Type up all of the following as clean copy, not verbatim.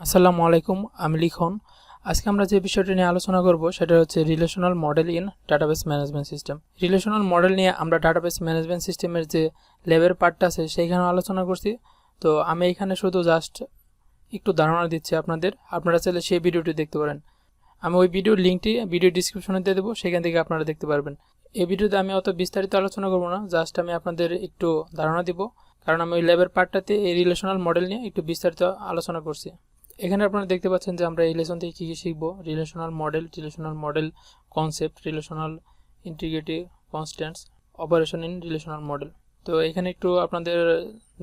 আসসালামু আলাইকুম, আমি লিখন। আজকে আমরা যে বিষয়টি নিয়ে আলোচনা করব সেটা হচ্ছে relational model in database management system. Relational model নিয়ে আমরা ডাটাবেস ম্যানেজমেন্ট সিস্টেমের যে ল্যাবের পার্টটা আছে সেইখানে আলোচনা করছি। তো আমি এখানে শুধু জাস্ট একটু ধারণা দিচ্ছি আপনারা চাইলে সেই ভিডিওটি দেখতে পারেন। আমি ওই ভিডিওর লিঙ্কটি ভিডিও ডিসক্রিপশনে দিয়ে দেবো, সেখান থেকে আপনারা দেখতে পারবেন। এই ভিডিওতে আমি অত বিস্তারিত আলোচনা করব না, জাস্ট আমি আপনাদের একটু ধারণা দিব, কারণ আমি ওই ল্যাবের পার্টটাতে এই রিলেশনাল মডেল নিয়ে একটু বিস্তারিত আলোচনা করছি। এখানে আপনারা দেখতে পাচ্ছেন যে আমরা এই লেসন থেকে কী কী শিখবো: relational model concept, relational integrity constants, operation in relational model. তো এখানে একটু আপনাদের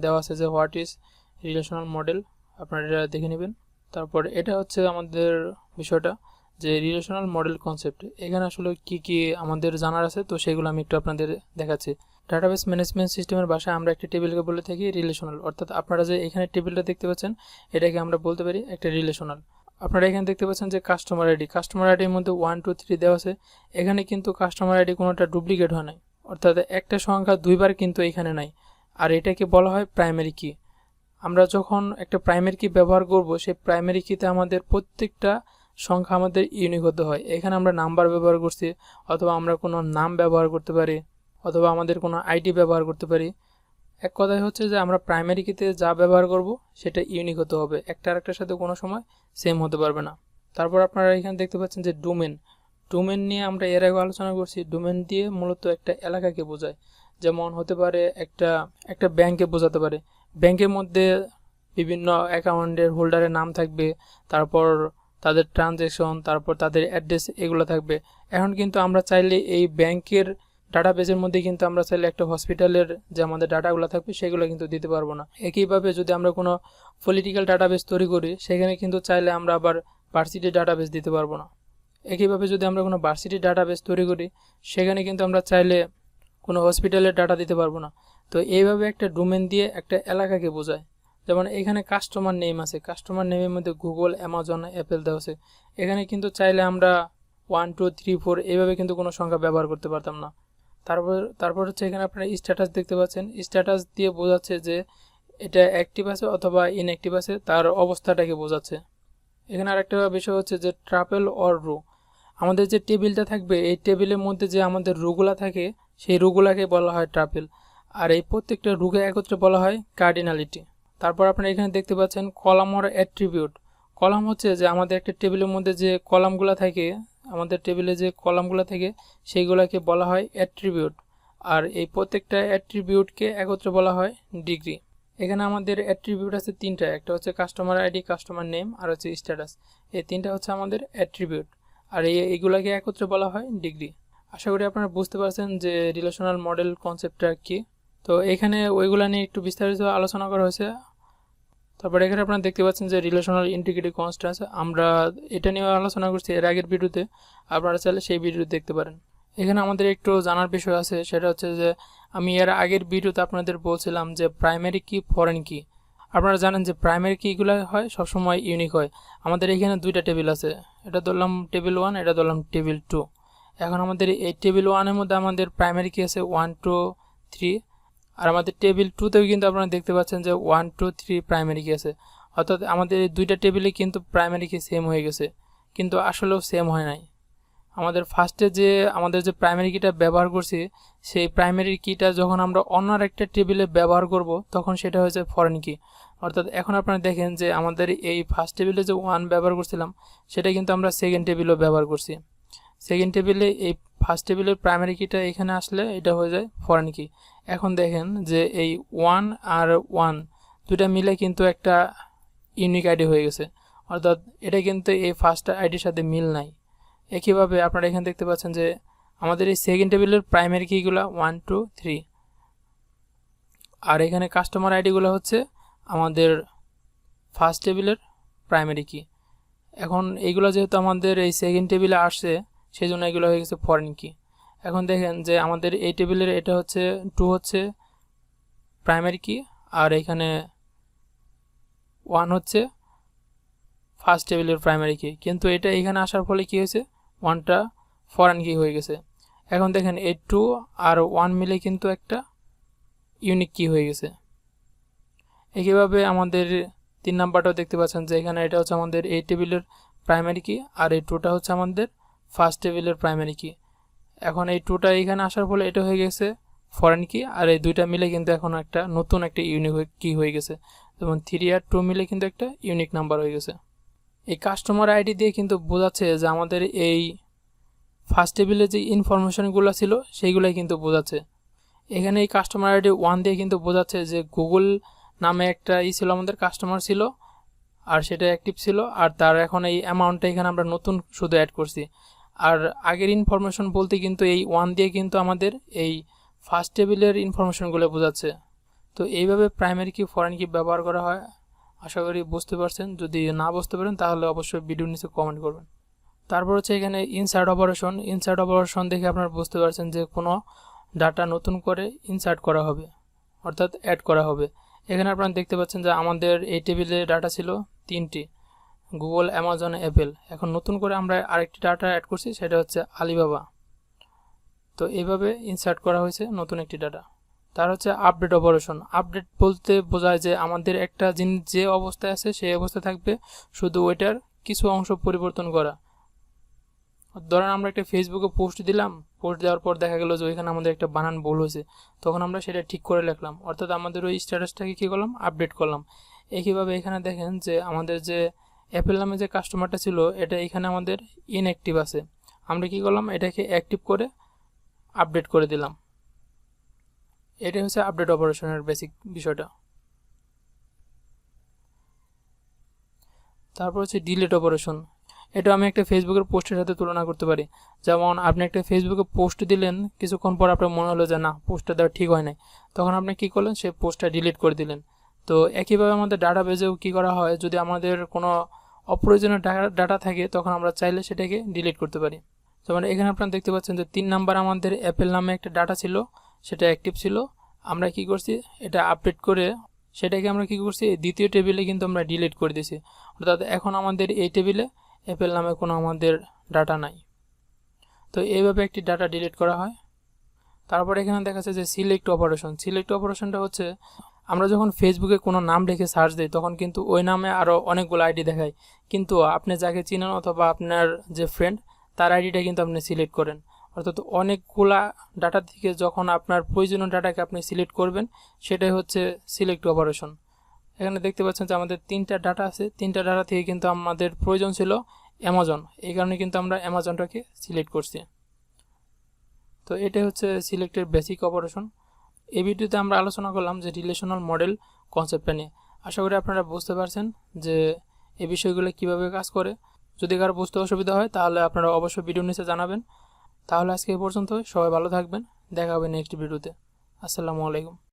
দেওয়া আছে যে হোয়াট ইজ রিলেশনাল মডেল, আপনারা এটা দেখে নেবেন। তারপর এটা হচ্ছে আমাদের বিষয়টা যে রিলেশনাল মডেল কনসেপ্ট, এখানে আসলে কি কি আমাদের জানার আছে, তো সেগুলো আমি একটু আপনাদের দেখাচ্ছি। ডাটাবেস ম্যানেজমেন্ট সিস্টেমের ভাষায় আমরা একটা টেবিলকে বলে থাকি রিলেশনাল, অর্থাৎ আপনারা যে এখানে টেবিলটা দেখতে পাচ্ছেন এটাকে আমরা বলতে পারি একটা রিলেশনাল। আপনারা এখানে দেখতে পাচ্ছেন যে কাস্টমার আইডির মধ্যে 1 2 3 দেওয়া আছে। এখানে কিন্তু কাস্টমার আইডি কোনোটা ডুপ্লিকেট হয় নাই, অর্থাৎ একটা সংখ্যা দুইবার কিন্তু এখানে নাই। আর এটাকে বলা হয় প্রাইমারি কি। আমরা যখন একটা প্রাইমারি কি ব্যবহার করব, সেই প্রাইমারি কিতে আমাদের প্রত্যেকটা সংখ্যা আমাদের ইউনিক হতে হয়। এখানে আমরা নাম্বার ব্যবহার করছি, অথবা আমরা কোনো নাম ব্যবহার করতে পারি, অথবা আমাদের কোনো আইডি ব্যবহার করতে পারি। এক কথায় হচ্ছে যে আমরা প্রাইমারি কিতে যা ব্যবহার করব সেটা ইউনিক হতে হবে, একটা আরেকটার সাথে কোনো সময় সেম হতে পারবে না। তারপর আপনারা এখানে দেখতে পাচ্ছেন যে ডোমেন নিয়ে আমরা এর আগে আলোচনা করছি। ডোমেন দিয়ে মূলত একটা এলাকাকে বোঝায়, যেমন হতে পারে একটা ব্যাংকে বোঝাতে পারে। ব্যাংকের মধ্যে বিভিন্ন অ্যাকাউন্টের হোল্ডারের নাম থাকবে, তারপর তাদের ট্রানজ্যাকশন, তারপর তাদের অ্যাড্রেস, এগুলো থাকবে। এখন কিন্তু আমরা চাইলে এই ব্যাংকের ডাটাবেসের মধ্যে কিন্তু আমরা চাইলে একটা হসপিটালের যে আমাদের ডাটাগুলো থাকবে সেগুলো কিন্তু দিতে পারবো না। একইভাবে যদি আমরা কোনো পলিটিক্যাল ডাটাবেস তৈরি করি, সেখানে কিন্তু চাইলে আমরা আবার ভার্সিটির ডাটাবেস দিতে পারবো না। একইভাবে যদি আমরা কোনো ভার্সিটির ডাটাবেস তৈরি করি, সেখানে কিন্তু আমরা চাইলে কোনো হসপিটালের ডাটা দিতে পারবো না। তো এইভাবে একটা ডোমেন দিয়ে একটা এলাকাকে বোঝায়। যেমন এখানে কাস্টমার নেম আছে, কাস্টমার নেমের মধ্যে গুগল, অ্যামাজন, অ্যাপেল দেওয়া আছে। এখানে কিন্তু চাইলে আমরা 1 2 3 4 এইভাবে কিন্তু কোনো সংখ্যা ব্যবহার করতে পারতাম না। তারপর হচ্ছে এখানে আপনারা স্ট্যাটাস দেখতে পাচ্ছেন। স্ট্যাটাস দিয়ে বোঝাচ্ছে যে এটা অ্যাক্টিভ আছে অথবা ইনঅ্যাক্টিভ আছে, তার অবস্থাটাকে বোঝাচ্ছে। এখানে আরেকটা বিষয় হচ্ছে যে ট্রাপেল অর রো। আমাদের যে টেবিলটা থাকবে, এই টেবিলের মধ্যে যে আমাদের রোগুলা থাকে, সেই রোগুলাকে বলা হয় ট্রাপেল। আর এই প্রত্যেকটা রোকে একত্রে বলা হয় কার্ডিনালিটি। তারপর আপনারা এখানে দেখতে পাচ্ছেন কলাম অর অ্যাট্রিবিউট। কলাম হচ্ছে যে আমাদের একটা টেবিলের মধ্যে যে কলামগুলো থাকে, আমাদের টেবিলে যে কলামগুলো থাকে সেইগুলোকে বলা হয় অ্যাট্রিবিউট। আর এই প্রত্যেকটা অ্যাট্রিবিউটকে একত্রে বলা হয় ডিগ্রি। এখানে আমাদের অ্যাট্রিবিউট আছে তিনটা, একটা হচ্ছে কাস্টমার আইডি, কাস্টমার নেম, আর হচ্ছে স্ট্যাটাস। এই তিনটা হচ্ছে আমাদের অ্যাট্রিবিউট, আর এইগুলাকে একত্রে বলা হয় ডিগ্রি। আশা করি আপনারা বুঝতে পারছেন যে রিলেশনাল মডেল কনসেপ্টটা কি। তো এখানে ওইগুলা নিয়ে একটু বিস্তারিত আলোচনা করা হয়েছে। তারপর এখানে আপনারা দেখতে পাচ্ছেন যে রিলেশনাল ইন্টিগ্রিটি কনস্ট্যান্টস, আমরা এটা নিয়ে আলোচনা করছি এর আগের ভিডিওতে, আপনারা চাইলে সেই ভিডিও দেখতে পারেন। এখানে আমাদের একটু জানার বিষয় আছে, সেটা হচ্ছে যে আমি এর আগের ভিডিওতে আপনাদের বলছিলাম যে প্রাইমারি কি, ফরেন কি। আপনারা জানেন যে প্রাইমারি কিগুলো হয় সবসময় ইউনিক হয়। আমাদের এখানে দুইটা টেবিল আছে, এটা ধরলাম টেবিল 1, এটা ধরলাম টেবিল 2। এখন আমাদের এই টেবিল 1-এর মধ্যে আমাদের প্রাইমারি কি আছে 1 2 3, আর আমাদের টেবিল 2তেও কিন্তু আপনারা দেখতে পাচ্ছেন যে 1 2 3 প্রাইমারি কি আছে। অর্থাৎ আমাদের এই দুইটা টেবিলে কিন্তু প্রাইমারি কি সেম হয়ে গেছে, কিন্তু আসলেও সেম হয় নাই। আমাদের ফার্স্টে যে আমাদের যে প্রাইমারি কিটা ব্যবহার করছি, সেই প্রাইমারি কিটা যখন আমরা অন্য একটা টেবিলে ব্যবহার করব, তখন সেটা হয়েছে ফরেন কি। অর্থাৎ এখন আপনারা দেখেন যে আমাদের এই ফার্স্ট টেবিলে যে 1 ব্যবহার করছিলাম, সেটা কিন্তু আমরা সেকেন্ড টেবিলেও ব্যবহার করছি। সেকেন্ড টেবিলে এই ফার্স্ট টেবিলের প্রাইমারি কিটা এখানে আসলে এটা হয়ে যায় ফরেন কি। এখন দেখেন যে এই 1 আর 1 দুটা মিলে কিন্তু একটা ইউনিক আইডি হয়ে গেছে, অর্থাৎ এটা কিন্তু এই ফার্স্ট আইডির সাথে মিল নাই। একইভাবে আপনারা এখানে দেখতে পাচ্ছেন যে আমাদের এই সেকেন্ড টেবিলের প্রাইমারি কিগুলো 1 2 3, আর এখানে কাস্টমার আইডিগুলো হচ্ছে আমাদের ফার্স্ট টেবিলের প্রাইমারি কি। এখন এইগুলো যেহেতু আমাদের এই সেকেন্ড টেবিলে আসছে, সেই জন্য এগুলো হয়ে গেছে ফরেন কি। এখন দেখেন যে আমাদের এই টেবিলের এটা হচ্ছে 2 হচ্ছে প্রাইমারি কি, আর এখানে 1 হচ্ছে ফার্স্ট টেবিলের প্রাইমারি কি, কিন্তু এটা এখানে আসার ফলে কি হয়েছে, 1টা ফরেন কি হয়ে গেছে। এখন দেখেন এই 2 আর 1 মিলে কিন্তু একটা ইউনিক কি হয়ে গেছে। একইভাবে আমাদের 3 নাম্বারটাও দেখতে পাচ্ছেন যে এখানে এটা হচ্ছে আমাদের এই টেবিলের প্রাইমারি কি, আর এই টুটা হচ্ছে আমাদের ফার্স্ট টেবিলের প্রাইমারি কি। এখন এই টুটা এখানে আসার ফলে এটা হয়ে গেছে ফরেন কি, আর এই দুইটা মিলে কিন্তু এখন একটা নতুন একটা ইউনিক কি হয়ে গেছে, যেমন 3 আর 2 মিলে কিন্তু একটা ইউনিক নাম্বার হয়ে গেছে। এই কাস্টমার আইডি দিয়ে কিন্তু বোঝাচ্ছে যে আমাদের এই ফার্স্ট টেবিলে যে ইনফরমেশনগুলো ছিল সেইগুলোই কিন্তু বোঝাচ্ছে। এখানে এই কাস্টমার আইডি 1 দিয়ে কিন্তু বোঝাচ্ছে যে গুগল নামে একটা ছিল, আমাদের কাস্টমার ছিল আর সেটা অ্যাক্টিভ ছিল, আর তার এখন এই অ্যামাউন্টটা এখানে আমরা নতুন শুধু অ্যাড করছি। আর আগের ইনফরমেশন বলতে কিন্তু এই 1 দিয়ে কিন্তু আমাদের এই ফার্স্ট টেবিলের ইনফরমেশনগুলো বোঝাচ্ছে। তো এইভাবে প্রাইমারি কি ফরেন কি ব্যবহার করা হয়, আশা করি বুঝতে পারছেন। যদি না বুঝতে পারেন তাহলে অবশ্যই ভিডিওর নিচে কমেন্ট করবেন। তারপর হচ্ছে এখানে ইনসার্ট অপারেশন দেখে আপনারা বুঝতে পারছেন যে কোনো ডাটা নতুন করে ইনসার্ট করা হবে, অর্থাৎ অ্যাড করা হবে। এখানে আপনারা দেখতে পাচ্ছেন যে আমাদের এই টেবিলে ডাটা ছিল 3টি, গুগল, অ্যামাজন, অ্যাপেল। এখন নতুন করে আমরা আরেকটি ডাটা অ্যাড করছি, সেটা হচ্ছে আলিবাবা। তো এইভাবে ইনসার্ট করা হয়েছে নতুন একটি ডাটা। তার হচ্ছে আপডেট আপডেট বলতে বোঝায় যে আমাদের একটা জিনিস যে অবস্থায় আছে সেই অবস্থায় থাকবে, শুধু ওইটার কিছু অংশ পরিবর্তন করা। ধরেন আমরা একটা ফেসবুকে পোস্ট দিলাম, পোস্ট দেওয়ার পর দেখা গেল যে ওইখানে আমাদের একটা বানান ভুল হয়েছে, তখন আমরা সেটা ঠিক করে লিখলাম, অর্থাৎ আমাদের ওই স্ট্যাটাসটাকে কী করলাম, আপডেট করলাম। একইভাবে এখানে দেখেন যে আমাদের যে অ্যাপেল নামে যে কাস্টমারটা ছিল এটা এখানে আমাদের ইনঅ্যাক্টিভ আছে, আমরা কী করলাম, এটাকে অ্যাক্টিভ করে আপডেট করে দিলাম। এটাই হচ্ছে আপডেট অপারেশনের বেসিক বিষয়টা। তারপর হচ্ছে ডিলিট অপারেশন। এটা আমি একটা ফেসবুকের পোস্টের সাথে তুলনা করতে পারি। যেমন আপনি একটা ফেসবুকে পোস্ট দিলেন, কিছুক্ষণ পর আপনার মনে হলো যে না, পোস্টটা দেওয়া ঠিক হয় নাই, তখন আপনি কী করলেন, সেই পোস্টটা ডিলিট করে দিলেন। তো একইভাবে আমাদের ডাটাবেজেও কী করা হয়, যদি আমাদের কোনো অপ্রয়োজনীয় ডাটা থাকে তখন আমরা চাইলে সেটাকে ডিলিট করতে পারি। যেমন এখানে আপনারা দেখতে পাচ্ছেন যে 3 নাম্বার আমাদের অ্যাপেল নামে একটা ডাটা ছিল, সেটা অ্যাক্টিভ ছিল। আমরা কি করছি, এটা আপডেট করে সেটাকে আমরা কি করছি, দ্বিতীয় টেবিলে কিন্তু আমরা ডিলিট করে দিয়েছি, অর্থাৎ এখন আমাদের এই টেবিলে অ্যাপেল নামে কোনো আমাদের ডাটা নাই। তো এইভাবে একটি ডাটা ডিলিট করা হয়। তারপর এখানে দেখা যাচ্ছে যে সিলেক্ট অপারেশনটা হচ্ছে আমরা যখন ফেসবুকে কোনো নাম লিখে সার্চ দিই তখন কিন্তু ওই নামে আরও অনেকগুলো আইডি দেখায়, কিন্তু আপনি যাকে চিনেন অথবা আপনার যে ফ্রেন্ড তার আইডিটা কিন্তু আপনি সিলেক্ট করেন, অর্থাৎ অনেকগুলা ডাটা থেকে যখন আপনার প্রয়োজনীয় ডাটাকে আপনি সিলেক্ট করবেন, সেটাই হচ্ছে সিলেক্ট অপারেশন। এখানে দেখতে পাচ্ছেন যে আমাদের 3টা ডাটা আছে, 3টা ডাটা থেকে কিন্তু আমাদের প্রয়োজন ছিল অ্যামাজন, এই কারণে কিন্তু আমরা অ্যামাজনটাকে সিলেক্ট করছি। তো এটাই হচ্ছে সিলেক্টের বেসিক অপারেশন। এই ভিডিওতে আমরা আলোচনা করলাম যে রিলেশনাল মডেল কনসেপ্টটা নিয়ে। আশা করি আপনারা বুঝতে পারছেন যে এই বিষয়গুলো কিভাবে কাজ করে। যদি কারো বুঝতে অসুবিধা হয় তাহলে আপনারা অবশ্যই ভিডিওর নিচে জানাবেন। তাহলে আজকে এই পর্যন্ত, সবাই ভালো থাকবেন, দেখা হবে নেক্সট ভিডিওতে। আসসালামু আলাইকুম।